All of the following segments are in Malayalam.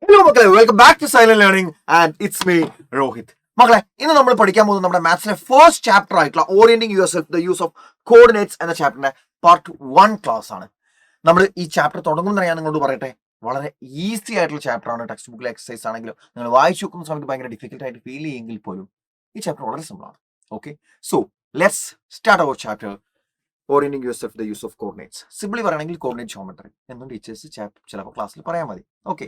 ഹലോ മക്കളെ, welcome back to silent learning and it's me Rohit. മക്കളെ, ഇന്ന് നമ്മൾ പഠിക്കാൻ പോകുന്നത് നമ്മുടെ മാത്സിലെ ഫസ്റ്റ് ചാപ്റ്റർ ആയിട്ടുള്ള orienting yourself the use of coordinates എന്ന ചാപ്റ്ററിന്റെ പാർട്ട് 1 ക്ലാസ് ആണ്. നമ്മൾ ഈ ചാപ്റ്റർ തുടങ്ങുന്ന ഞാൻ നിങ്ങളോട് പറയട്ടെ, വളരെ ഈസി ആയിട്ടുള്ള ചാപ്റ്റർ ആണ്. ടെക്സ്റ്റ് ബുക്കിലെ എക്സസൈസ് ആണെങ്കിലും നിങ്ങൾ വായിച്ചു നോക്കുന്ന സമയത്ത് ഭയങ്കര ഡിഫിക്കൽട്ട് ആയിട്ട് ഫീൽ ചെയ്യുമെങ്കിൽ പോലും ഈ ചാപ്റ്റർ വളരെ സിമ്പിൾ ആണ്. Okay, so let's start our chapter orienting yourself the use of coordinates. Simply പറയണമെങ്കിൽ കോർഡിനേറ്റ് ജോമെട്രി എന്നും ടീച്ചേഴ്സ് ചിലപ്പോൾ ക്ലാസ്സിൽ പറയാൻ മതി. ഓക്കെ,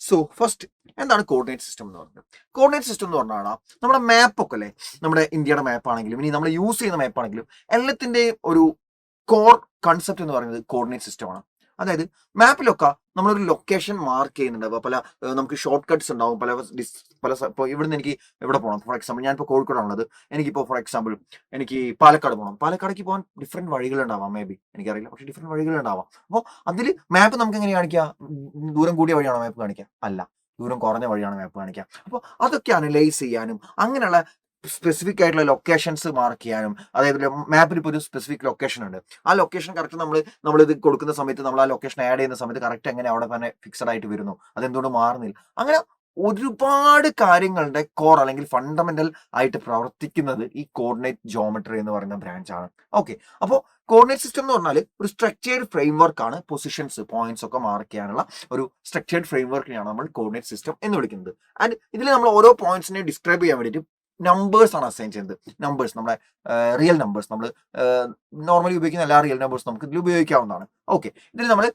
സോ ഫസ്റ്റ് എന്താണ് കോർഡിനേറ്റ് സിസ്റ്റം എന്ന് പറയുന്നത്? കോർഡിനേറ്റ് സിസ്റ്റം എന്ന് പറഞ്ഞാൽ നമ്മുടെ മാപ്പൊക്കെ അല്ലേ, നമ്മുടെ ഇന്ത്യയുടെ മാപ്പ് ആണെങ്കിലും ഇനി നമ്മൾ യൂസ് ചെയ്യുന്ന മാപ്പ് ആണെങ്കിലും എല്ലാത്തിൻ്റെയും ഒരു കോർ കൺസെപ്റ്റ് എന്ന് പറയുന്നത് കോർഡിനേറ്റ് സിസ്റ്റമാണ്. അതായത് മാപ്പിലൊക്കെ നമ്മളൊരു ലൊക്കേഷൻ മാർക്ക് ചെയ്യുന്നുണ്ടാവും. പല നമുക്ക് ഷോർട്ട് കട്ട്സ് ഉണ്ടാവും. ഇപ്പോൾ ഇവിടുന്ന് എനിക്ക് എവിടെ പോകണം, ഫോർ എക്സാമ്പിൾ ഞാനിപ്പോൾ കോഴിക്കോടാണുള്ളത്. എനിക്കിപ്പോൾ ഫോർ എക്സാമ്പിൾ എനിക്ക് പാലക്കാട് പോകണം. പാലക്കാടേക്ക് പോകാൻ ഡിഫറെൻറ്റ് വഴികളുണ്ടാവാം, മേ ബി എനിക്കറിയില്ല, പക്ഷേ ഡിഫറെൻറ്റ് വഴികളുണ്ടാവാം. അപ്പോൾ അതിൽ മാപ്പ് നമുക്ക് എങ്ങനെ കാണിക്കുക? ദൂരം കൂടിയ വഴിയാണോ മാപ്പ് കാണിക്കുക? അല്ല, ദൂരം കുറഞ്ഞ വഴിയാണ് മാപ്പ് കാണിക്കുക. അപ്പോൾ അതൊക്കെ അനലൈസ് ചെയ്യാനും അങ്ങനെയുള്ള സ്പെസിഫിക് ആയിട്ടുള്ള ലൊക്കേഷൻസ് മാർക്ക് ചെയ്യാനും, അതായത് മാപ്പിൽ ഇപ്പോൾ ഒരു സ്പെസിഫിക് ലൊക്കേഷൻ ഉണ്ട്, ആ ലൊക്കേഷൻ കറക്റ്റ് നമ്മളിത് കൊടുക്കുന്ന സമയത്ത് നമ്മൾ ആ ലൊക്കേഷൻ ആഡ് ചെയ്യുന്ന സമയത്ത് കറക്റ്റ് എങ്ങനെ അവിടെ തന്നെ ഫിക്സഡ് ആയിട്ട് വരുന്നു, അതെന്തുകൊണ്ട് മാറുന്നില്ല, അങ്ങനെ ഒരുപാട് കാര്യങ്ങളുടെ കോർ അല്ലെങ്കിൽ ഫണ്ടമെന്റൽ ആയിട്ട് പ്രവർത്തിക്കുന്നത് ഈ കോർഡിനേറ്റ് ജോമെട്രി എന്ന് പറയുന്ന ബ്രാഞ്ചാണ്. ഓക്കെ, അപ്പോൾ കോർഡിനേറ്റ് സിസ്റ്റം എന്ന് പറഞ്ഞാൽ ഒരു സ്ട്രക്ചേർഡ് ഫ്രെയിംവർക്ക് ആണ്. പൊസിഷൻസ്, പോയിന്റ്സ് ഒക്കെ മാർക്ക് ചെയ്യാനുള്ള ഒരു സ്ട്രക്ചേർഡ് ഫ്രെയിംവർക്കിനെയാണ് നമ്മൾ കോർഡിനേറ്റ് സിസ്റ്റം എന്ന് വിളിക്കുന്നത്. ആൻഡ് ഇതിൽ നമ്മൾ ഓരോ പോയിന്റ്സിനെ ഡിസ്ക്രൈബ് ചെയ്യാൻ വേണ്ടിയിട്ട് നമ്പേഴ്സ് ആണ് അസൈൻ ചെയ്യുന്നത്. നമ്പേഴ്സ്, നമ്മുടെ റിയൽ നമ്പേഴ്സ്, നമ്മൾ നോർമലി ഉപയോഗിക്കുന്ന എല്ലാ റിയൽ നമ്പേഴ്സ് നമുക്ക് ഇതിൽ ഉപയോഗിക്കാവുന്നതാണ്. ഓക്കെ, ഇതിൽ നമ്മൾ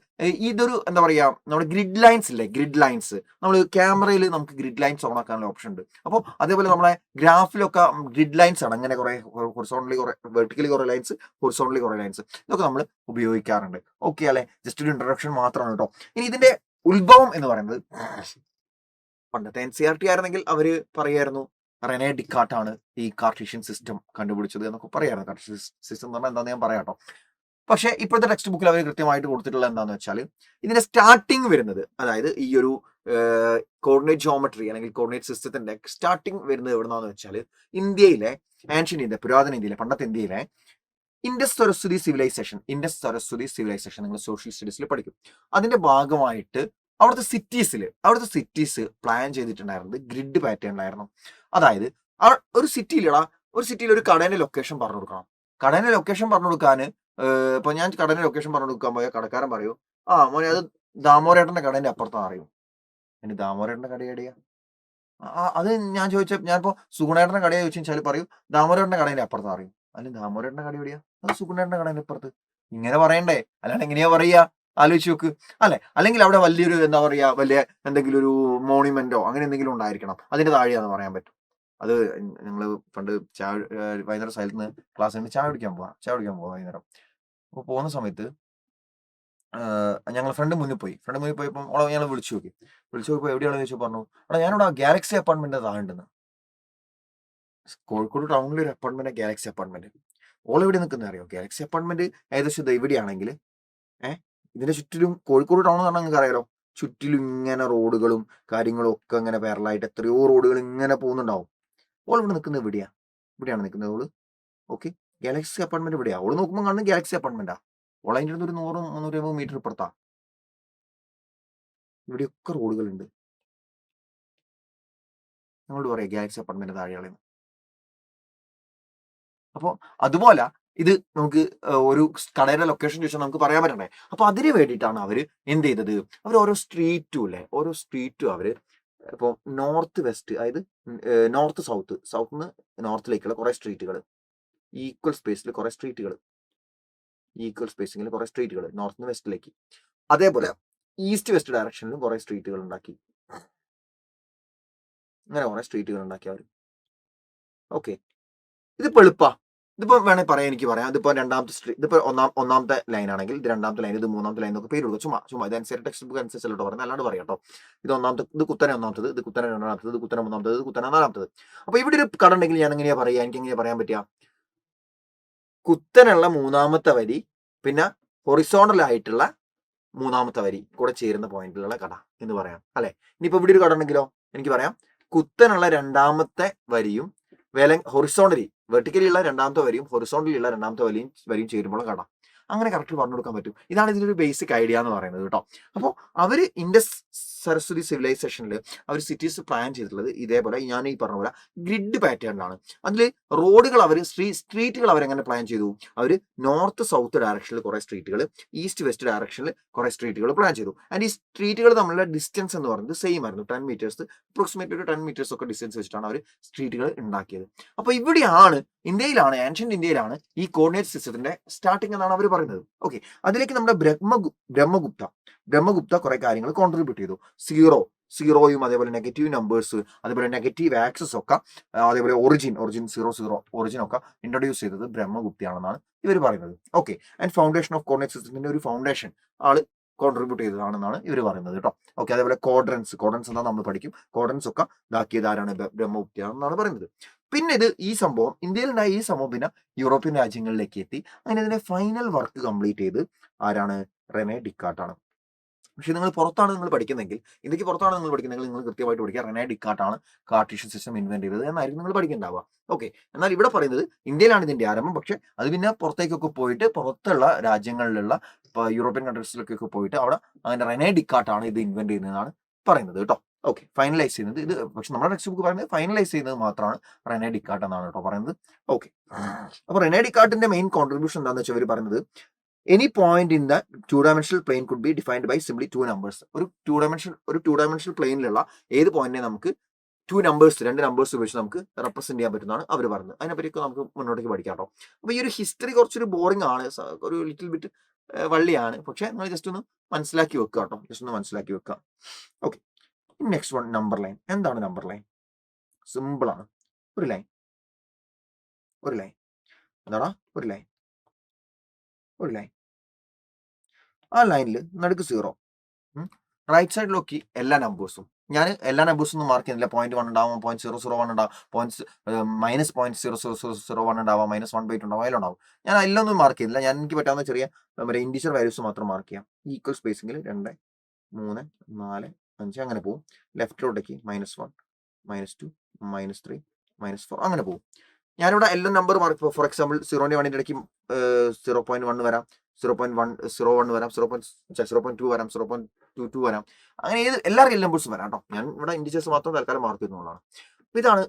ഇതൊരു എന്താ പറയുക, നമ്മുടെ ഗ്രിഡ് ലൈൻസ് ഇല്ലേ, ഗ്രിഡ് ലൈൻസ് നമ്മൾ ക്യാമറയിൽ നമുക്ക് ഗ്രിഡ് ലൈൻസ് ഓൺ ആക്കാനുള്ള ഓപ്ഷൻ ഉണ്ട്. അപ്പോൾ അതേപോലെ നമ്മുടെ ഗ്രാഫിലൊക്കെ ഗ്രിഡ് ലൈൻസ് ആണ്. അങ്ങനെ കുറെ ഹൊറിസോണ്ടലി കുറെ, വെർട്ടിക്കലി കുറെ ലൈൻസ്, ഹൊറിസോണ്ടലി കുറെ ലൈൻസ്, ഇതൊക്കെ നമ്മൾ ഉപയോഗിക്കാറുണ്ട്. ഓക്കെ അല്ലെ, ജസ്റ്റ് ഒരു ഇൻട്രൊഡക്ഷൻ മാത്രമാണ് കേട്ടോ. ഇനി ഇതിന്റെ ഉത്ഭവം എന്ന് പറയുന്നത്, പണ്ടത്തെ NCERT ആയിരുന്നെങ്കിൽ അവര് പറയായിരുന്നു റെനെ ഡിക്കാർട്ട് ആണ് ഈ കാർട്ടീഷ്യൻ സിസ്റ്റം കണ്ടുപിടിച്ചത് എന്നൊക്കെ പറയായിരുന്നു. കാർട്ടീഷ്യൻ സിസ്റ്റം എന്ന് പറഞ്ഞാൽ എന്താണെന്ന് ഞാൻ പറയാം കേട്ടോ. പക്ഷേ ഇപ്പോഴത്തെ ടെക്സ്റ്റ് ബുക്കിൽ അവർ കൃത്യമായിട്ട് കൊടുത്തിട്ടുള്ള എന്താണെന്ന് വെച്ചാൽ ഇതിന്റെ സ്റ്റാർട്ടിങ് വരുന്നത്, അതായത് ഈ ഒരു കോർഡിനേറ്റ് ജോമെട്രി അല്ലെങ്കിൽ കോർഡിനേറ്റ് സിസ്റ്റത്തിന്റെ സ്റ്റാർട്ടിങ് വരുന്നത് എവിടുന്നാന്ന് വെച്ചാൽ ഇന്ത്യയിലെ ആൻഷ്യൻ ഇന്ത്യ, പുരാതന ഇന്ത്യയിലെ, പണ്ടത്തെ ഇന്ത്യയിലെ ഇൻഡസ് സരസ്വതി സിവിലൈസേഷൻ നിങ്ങൾ സോഷ്യൽ സ്റ്റഡീസിൽ പഠിക്കും. അതിന്റെ ഭാഗമായിട്ട് അവിടുത്തെ സിറ്റീസ് പ്ലാൻ ചെയ്തിട്ടുണ്ടായിരുന്നത് ഗ്രിഡ് പാറ്റേണിലായിരുന്നു. അതായത് ഒരു സിറ്റിയിൽ ഒരു കടേന്റെ ലൊക്കേഷൻ പറഞ്ഞു കൊടുക്കണം. കടേന്റെ ലൊക്കേഷൻ പറഞ്ഞു കൊടുക്കാൻ ഇപ്പൊ ഞാൻ കടേന്റെ ലൊക്കേഷൻ പറഞ്ഞു കൊടുക്കാൻ പോയ കടക്കാരൻ പറയൂ, ആ മോനെ അത് ദാമോരേട്ടന്റെ കടേന്റെ അപ്പുറത്താണ് അറിയും. ഇനി ദാമോരേട്ടന്റെ കട എവിടെയാ? അത് ഞാനിപ്പോ സുഗുണേട്ടന്റെ കടയെ ചോദിച്ചാൽ പറയൂ ദാമോരേട്ടന്റെ കടേന്റെ അപ്പുറത്താണ് അറിയും. അല്ലെങ്കിൽ ദാമോരേട്ടന്റെ കട എവിടെയാ? അത് സുഗുണേട്ടന്റെ കടേന്റെ അപ്പുറത്ത്. ഇങ്ങനെ പറയണ്ടേ? അല്ലാണ്ട് എങ്ങനെയാ പറയാ? ആലോചിച്ച് നോക്ക് അല്ലെ. അല്ലെങ്കിൽ അവിടെ വലിയൊരു എന്താ പറയാ, വലിയ എന്തെങ്കിലും ഒരു മോണിമെന്റോ അങ്ങനെ എന്തെങ്കിലും ഉണ്ടായിരിക്കണം, അതിന്റെ താഴെയാന്ന് പറയാൻ പറ്റും. അത് ഞങ്ങൾ പണ്ട് വൈകുന്നേരം സ്ഥലത്ത് നിന്ന് ക്ലാസ് കഴിഞ്ഞ് ചായ കുടിക്കാൻ പോവാം വൈകുന്നേരം. അപ്പോൾ പോകുന്ന സമയത്ത് ഞങ്ങൾ ഫ്രണ്ട് മുന്നിൽ പോയപ്പോൾ ഓളെ ഞങ്ങൾ വിളിച്ചു നോക്കിയപ്പോൾ എവിടെയാണെന്ന് ചോദിച്ചു, പറഞ്ഞു എടാ ഞാനിവിടെ ഗാലക്സി അപ്പാർട്ട്മെന്റ് താഴെണ്ടെന്ന്. കോഴിക്കോട് ടൗണിൽ ഒരു അപ്പാർട്ട്മെന്റ്, ഗാലക്സി അപ്പാർട്ട്മെന്റ്. ഓൾ എവിടെ നിൽക്കുന്നത് അറിയോ? ഗാലക്സി അപ്പാർട്ട്മെന്റ് ഏകദേശം ഇവിടെയാണെങ്കിൽ ഇതിന്റെ ചുറ്റിലും, കോഴിക്കോട് ടൗൺ എന്ന് പറഞ്ഞാൽ നിങ്ങൾക്ക് അറിയാലോ, ചുറ്റിലും ഇങ്ങനെ റോഡുകളും കാര്യങ്ങളും ഒക്കെ ഇങ്ങനെ പാരലായിട്ട് എത്രയോ റോഡുകൾ ഇങ്ങനെ പോകുന്നുണ്ടാവും. ഓൾ ഇവിടെ നിൽക്കുന്നത് ഇവിടെയാണ് നിൽക്കുന്നത് ഓള്. ഓക്കെ, ഗാലക്സി അപ്പാർട്ട്മെന്റ് ഇവിടെയാ. ഓള് നോക്കുമ്പോൾ കാണുന്നത് ഗാലക്സി അപ്പാർട്ട്മെന്റാ. ഓൾ അതിൻ്റെ അടുത്ത് ഒരു 100-350 മീറ്റർ ഇപ്പുറത്താ. ഇവിടെയൊക്കെ റോഡുകളുണ്ട്. ഞങ്ങളോട് പറയാം ഗാലക്സി അപ്പാർട്ട്മെന്റ് താഴെയാണ്. അപ്പോൾ അതുപോലെ ഇത് നമുക്ക് ഒരു കടയുടെ ലൊക്കേഷൻ ചോദിച്ചാൽ നമുക്ക് പറയാൻ പറ്റണ്ടേ? അപ്പൊ അതിന് വേണ്ടിയിട്ടാണ് അവര് എന്ത് ചെയ്തത്? അവർ ഓരോ സ്ട്രീറ്റും അവര് ഇപ്പോൾ നോർത്ത് വെസ്റ്റ്, അതായത് നോർത്ത് സൗത്ത് നോർത്തിലേക്കുള്ള കുറെ സ്ട്രീറ്റുകൾ, ഈക്വൽ സ്പേസിൽ കുറെ സ്ട്രീറ്റുകൾ, നോർത്ത് വെസ്റ്റിലേക്ക്, അതേപോലെ ഈസ്റ്റ് വെസ്റ്റ് ഡയറക്ഷനിലും കുറെ സ്ട്രീറ്റുകൾ ഉണ്ടാക്കി. അങ്ങനെ കുറെ സ്ട്രീറ്റുകൾ ഉണ്ടാക്കി അവർ. ഓക്കെ, ഇതിപ്പോ എളുപ്പാ. ഇതിപ്പോ വേണേൽ എനിക്ക് പറയാം. ഇതിപ്പോ രണ്ടാമത്തെ ഇതിപ്പോ ഒന്നാമത്തെ ലൈൻ ആണെങ്കിൽ ഇത് രണ്ടാമത്തെ ലൈൻ, ഇത് മൂന്നാമത്തെ ലൈൻ എന്നൊക്കെ പേര് കൊടുക്കും. ചുമ്മാ ഇതനുസരിച്ച് ടെക്സ്റ്റ് ബുക്ക് അനുസരിച്ചല്ലോ പറയുന്നത്, അല്ലാണ്ട് പറയാം കേട്ടോ. ഇത് ഒന്നാമത്തെ, ഇത് കുത്തനെ ഒന്നാമത്തത്, ഇത് കുത്തനെ രണ്ടാമത്തത്, ഇത് കുത്തനെ മൂന്നാമത്തത്, ഇത് കുത്തനെ നാലാമത്തത്. അപ്പൊ ഇവിടെ ഒരു കട ഉണ്ടെങ്കിൽ ഞാൻ എങ്ങനെയാ പറയാ? എനിക്ക് എങ്ങനെയാ പറയാൻ പറ്റുക? കുത്തനുള്ള മൂന്നാമത്തെ വരി പിന്നെ ഹൊറിസോണ്ടൽ ആയിട്ടുള്ള മൂന്നാമത്തെ വരി കൂടെ ചേരുന്ന പോയിന്റിലുള്ള കട എന്ന് പറയാം അല്ലെ. ഇനിയിപ്പോ ഇവിടെ ഒരു കട ഉണ്ടെങ്കിലോ എനിക്ക് പറയാം കുത്തനുള്ള രണ്ടാമത്തെ വരിയും ഹൊറിസോണ്ടലി, വെർട്ടിക്കലി ഉള്ള രണ്ടാമത്തെ വരിയും ഹൊറിസോണ്ടലി ഉള്ള രണ്ടാമത്തെ വരിയും ചേരുമ്പോൾ കട. അങ്ങനെ കറക്റ്റ് പറഞ്ഞു കൊടുക്കാൻ പറ്റും. ഇതാണ് ഇതിന്റെ ഒരു ബേസിക് ഐഡിയ എന്ന് പറയുന്നത് കേട്ടോ. അപ്പോൾ അവര് ഇൻഡസ് സരസ്വതി സിവിലൈസേഷനിൽ അവർ സിറ്റീസ് പ്ലാൻ ചെയ്തിട്ടുള്ളത് ഇതേപോലെ ഞാൻ ഈ പറഞ്ഞ പോലെ ഗ്രിഡ് പാറ്റേണിലാണ്. അതിൽ റോഡുകൾ അവർ സ്ട്രീറ്റുകൾ അവരെങ്ങനെ പ്ലാൻ ചെയ്തു? അവർ നോർത്ത് സൗത്ത് ഡയറക്ഷനിൽ കുറേ സ്ട്രീറ്റുകൾ, ഈസ്റ്റ് വെസ്റ്റ് ഡയറക്ഷനിൽ കുറേ സ്ട്രീറ്റുകൾ പ്ലാൻ ചെയ്തു. ആൻഡ് ഈ സ്ട്രീറ്റുകൾ തമ്മിലുള്ള ഡിസ്റ്റൻസ് എന്ന് പറയുന്നത് സെയിം ആയിരുന്നു, 10 മീറ്റേഴ്സ്, അപ്രോക്സിമേറ്റ്ലി ഒരു 10 മീറ്റേഴ്സ് ഒക്കെ ഡിസ്റ്റൻസ് വെച്ചിട്ടാണ് അവർ സ്ട്രീറ്റുകൾ ഉണ്ടാക്കിയത്. അപ്പോൾ ഇവിടെയാണ് ഏൻഷ്യന്റ് ഇന്ത്യയിലാണ് ഈ കോർഡിനേറ്റ് സിസ്റ്റത്തിന്റെ സ്റ്റാർട്ടിംഗ് എന്നാണ് അവർ പറയുന്നത്. ഓക്കെ, അതിലേക്ക് നമ്മുടെ ബ്രഹ്മഗുപ്ത കുറെ കാര്യങ്ങൾ കോൺട്രിബ്യൂട്ട് ചെയ്തു. സീറോയും അതേപോലെ നെഗറ്റീവ് നമ്പേഴ്സ്, അതേപോലെ നെഗറ്റീവ് ആക്സസ് ഒക്കെ, അതേപോലെ ഒറിജിൻ 00 ഒറിജിൻ ഒക്കെ ഇൻട്രൊഡ്യൂസ് ചെയ്തത് ബ്രഹ്മഗുപ്തയാണെന്നാണ് ഇവർ പറയുന്നത്. Okay, and foundation of coordinate സിസ്റ്റത്തിന്റെ ഒരു ഫൗണ്ടേഷൻ ആള് കോൺട്രിബ്യൂട്ട് ചെയ്തതാണെന്നാണ് ഇവർ പറയുന്നത് കേട്ടോ. ഓക്കെ, അതേപോലെ കോഡ്രൻസ് എന്താ നമ്മൾ പഠിക്കും, കോഡ്രൻസ് ഒക്കെ ഇതാക്കിയത് ആരാണ്? ബ്രഹ്മഗുപ്തയാണെന്നാണ് പറയുന്നത്. പിന്നെ ഈ സംഭവം ഇന്ത്യയിലുണ്ടായ ഈ സംഭവം പിന്നെ യൂറോപ്യൻ രാജ്യങ്ങളിലേക്ക് എത്തി. അങ്ങനെ ഇതിന്റെ ഫൈനൽ വർക്ക് കംപ്ലീറ്റ് ചെയ്ത് ആരാണ്? റെനെ ഡിക്കാർട്ടാണ്. പക്ഷെ നിങ്ങൾ പുറത്താണ് നിങ്ങൾ പഠിക്കുന്നെങ്കിൽ, ഇന്ത്യക്ക് പുറത്താണ് നിങ്ങൾ പഠിക്കുന്നെങ്കിൽ നിങ്ങൾ കൃത്യമായിട്ട് പഠിക്കുക റെനെ ഡിക്കാർട്ടാണ് കാർട്ടീഷ്യൻ സിസ്റ്റം ഇൻവെന്റ് ചെയ്തത് എന്നായിരിക്കും നിങ്ങൾ പഠിക്കേണ്ടാവുക. ഓക്കെ, എന്നാൽ ഇവിടെ പറയുന്നത് ഇന്ത്യയിലാണ് ഇതിന്റെ ആരംഭം. പക്ഷെ അത് പിന്നെ പുറത്തേക്കൊക്കെ പോയിട്ട്, പുറത്തുള്ള രാജ്യങ്ങളിലുള്ള യൂറോപ്യൻ കൺട്രീസിലേക്കൊക്കെ പോയിട്ട് അവിടെ അങ്ങനെ റെനെ ഡിക്കാർട്ടാണ് ഇത് ഇൻവെന്റ് ചെയ്യുന്നതാണ് പറയുന്നത് കേട്ടോ. ഓക്കെ, ഫൈനലൈസ് ചെയ്യുന്നത് ഇത്. പക്ഷെ നമ്മുടെ ടെക്സ്റ്റ് ബുക്ക് പറയുന്നത് ഫൈനലൈസ് ചെയ്യുന്നത് മാത്രമാണ് റെനെ ഡിക്കാർട്ട് എന്നാണ് കേട്ടോ പറയുന്നത്. ഓക്കെ, അപ്പൊ റെനെ ഡിക്കാർട്ടിന്റെ മെയിൻ കോൺട്രിബ്യൂഷൻ എന്താണെന്ന് വെച്ചാൽ ഇവർ പറയുന്നത് any point in the two dimensional plane could be defined by simply 2 numbers. ഒരു ടു ഡയമെൻഷണൽ പ്ലെയിനിലുള്ള ഏത് പോയിന്റിനെ നമുക്ക് 2 നമ്പേഴ്സ് ഉപയോഗിച്ച് നമുക്ക് റെപ്രസെന്റ് ചെയ്യാൻ പറ്റുന്നതാണ് അവർ പറയുന്നത്. അതിനെപ്പറ്റിയൊക്കെ നമുക്ക് മുന്നോട്ടേക്ക് പഠിക്കാം കേട്ടോ. അപ്പൊ ഈ ഒരു ഹിസ്റ്ററി കുറച്ചൊരു ബോറിംഗ് ആണ്, ഒരു ലിറ്റിൽ ബിറ്റ് വള്ളിയാണ്. പക്ഷെ നിങ്ങൾ ജസ്റ്റ് ഒന്ന് മനസ്സിലാക്കി വെക്കുക കേട്ടോ, ജസ്റ്റ് ഒന്ന് മനസ്സിലാക്കി വെക്കുക. Okay, next one, number line. എന്താണ് നമ്പർ ലൈൻ? സിമ്പിൾ ആണ്. ഒരു ലൈൻ എന്താടാ? ഒരു ലൈൻ. ആ ലൈനിൽ നടുക്ക് 0, റൈറ്റ് സൈഡിൽ നോക്കി എല്ലാ നമ്പേഴ്സും. ഞാൻ എല്ലാ നമ്പേഴ്സും ഒന്നും മാർക്ക് ചെയ്യുന്നില്ല. 0.1 ഉണ്ടാവും, 0.001 ഉണ്ടാവും, -0.0001 ഉണ്ടാവാം, -1/8 ഉണ്ടാവും, അതിലുണ്ടാവും. ഞാൻ അതിലൊന്നും മാർക്ക് ചെയ്യുന്നില്ല. ഞാൻ എനിക്ക് പറ്റാവുന്ന ചെറിയ ഇൻഡിജർ വാല്യൂസ് മാത്രം മാർക്ക് ചെയ്യാം. ഈക്വൽ സ്പേസിംഗിൽ 2, 3, 4, 5 അങ്ങനെ പോകും. ലെഫ്റ്റിലോട്ടേക്ക് -1, -2, -3, -4 അങ്ങനെ പോകും. ഞാനിവിടെ എല്ലാ നമ്പർ മാർക്ക്, ഫോർ എക്സാമ്പിൾ 0ന്റെ 1ന്റെ ഇടയ്ക്ക് 0.1 വരാം, 0.101 വരാം, 0.2 വരാം, 0.22 വരാം. അങ്ങനെ എല്ലാ റിയൽ നമ്പേഴ്സും വരാം കേട്ടോ. ഞാൻ ഇവിടെ ഇൻഡിജേഴ്സ് മാത്രം തൽക്കാലം മാർക്ക് ചെയ്യുന്നതാണ്. അപ്പൊ ഇതാണ്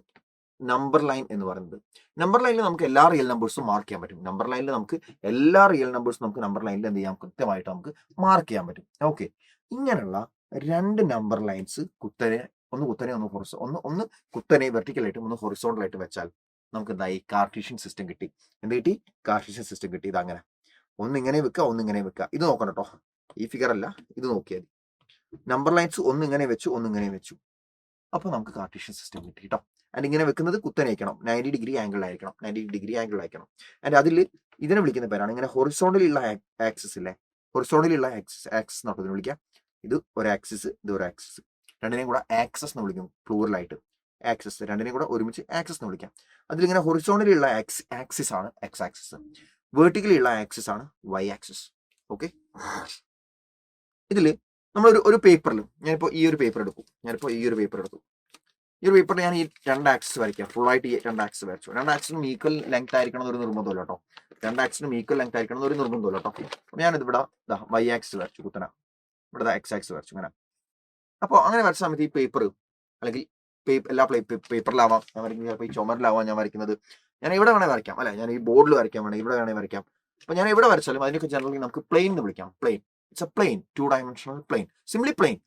നമ്പർ ലൈൻ എന്ന് പറയുന്നത്. നമ്പർ ലൈനിൽ നമുക്ക് എല്ലാ റിയൽ നമ്പേഴ്സും മാർക്ക് ചെയ്യാൻ പറ്റും. നമ്പർ ലൈനിൽ നമുക്ക് എല്ലാ റിയൽ നമ്പേഴ്സും നമുക്ക് നമ്പർ ലൈനിൽ എന്ത് ചെയ്യാം? കൃത്യമായിട്ട് നമുക്ക് മാർക്ക് ചെയ്യാൻ പറ്റും. ഓക്കെ, ഇങ്ങനെയുള്ള 2 നമ്പർ ലൈൻസ് ഒന്ന് കുത്തനെ വെർട്ടിക്കലായിട്ടും ഒന്ന് ഹൊറിസോണ്ടലായിട്ട് വെച്ചാൽ നമുക്ക് എന്തായി? കാർട്ടീഷ്യൻ സിസ്റ്റം കിട്ടി. എന്ത് കിട്ടി? കാർട്ടീഷ്യൻ സിസ്റ്റം കിട്ടി. ഇത് അങ്ങനെ ഒന്നിങ്ങനെ വെക്കുക. ഇത് നോക്കണം കേട്ടോ, ഈ ഫിഗർ അല്ല, ഇത് നോക്കിയാൽ നമ്പർ ലൈൻസ് ഒന്നിങ്ങനെ വെച്ചു. അപ്പൊ നമുക്ക് കാർട്ടീഷ്യൻ സിസ്റ്റം കിട്ടി കേട്ടോ. ആൻഡ് ഇങ്ങനെ വെക്കുന്നത് കുത്തനയിക്കണം, 90 ഡിഗ്രി ആംഗിളിലായിരിക്കണം. ആൻഡ് അതിൽ ഇതിനെ വിളിക്കുന്ന പേരാണ്, ഇങ്ങനെ ഹൊറിസോണ്ടലുള്ള ആക്സിസ് ഇല്ലേ, ഹൊറിസോണ്ടലുള്ള ആക്സിസ് എന്നാണ് ഇതിനെ വിളിക്കുക. ഇത് ഒരു ആക്സിസ്, ഇത് ഒരു ആക്സിസ്, രണ്ടിനെയും കൂടെ ആക്സസ് എന്ന് വിളിക്കും, പ്ലൂറലായിട്ട്. ആക്സിസ് രണ്ടിനെയും കൂടെ ഒരുമിച്ച് ആക്സിസ് എന്ന് വിളിക്കാം. അതിലിങ്ങനെ ഹൊറിസോണ്ടലുള്ള ആക്സിസ് ആണ് എക്സ് ആക്സിസ്, വേർട്ടിക്കലി ഉള്ള ആക്സിസ് ആണ് വൈ ആക്സിസ്. ഓക്കെ, ഇതിൽ നമ്മൾ ഒരു പേപ്പറിൽ, ഞാനിപ്പോൾ ഈ ഒരു പേപ്പർ എടുക്കും. ഈ ഒരു പേപ്പറിൽ ഞാൻ ഈ 2 ആക്സിസ് വരയ്ക്കാം. ഫുള്ളായിട്ട് ഈ 2 ആക്സിസ് വരച്ചു. 2 ആക്സിനും ഈക്വൽ ലെങ്ത് ആയിരിക്കണം എന്നൊരു നിർബന്ധമില്ല കേട്ടോ. 2 ആക്സിനും ഈക്വൽ ലെങ്ത് ആയിരിക്കണം എന്നൊരു നിർബന്ധമില്ല കേട്ടോ. അപ്പോൾ ഞാനിത് ഇവിടെ വൈ ആക്സിസ് വരച്ചു, കുത്തന. ഇവിടെ എക്സ് ആക്സിസ് വരച്ചു, ഇങ്ങനെ. അപ്പോൾ അങ്ങനെ വരച്ച സമയത്ത് ഈ പേപ്പർ, അല്ലെങ്കിൽ എല്ലാ പേപ്പറിലാവാം ഞാൻ വരയ്ക്കുന്നത്, ചിലപ്പോൾ ഈ ചുമരിലാവാം ഞാൻ വരയ്ക്കുന്നത്. ഞാൻ ഇവിടെ വേണേൽ വരയ്ക്കാം, അല്ലെ, ഞാൻ ഈ ബോർഡിൽ വരയ്ക്കാൻ വേണമെങ്കിൽ ഇവിടെ വേണേൽ വരയ്ക്കാം. അപ്പൊ ഞാൻ എവിടെ വരച്ചാലും അതിനൊക്കെ ജനറലി നമുക്ക് പ്ലെയിൻ എന്ന് വിളിക്കാം. Plane, it's a plane, 2 dimensional plane, simply plane.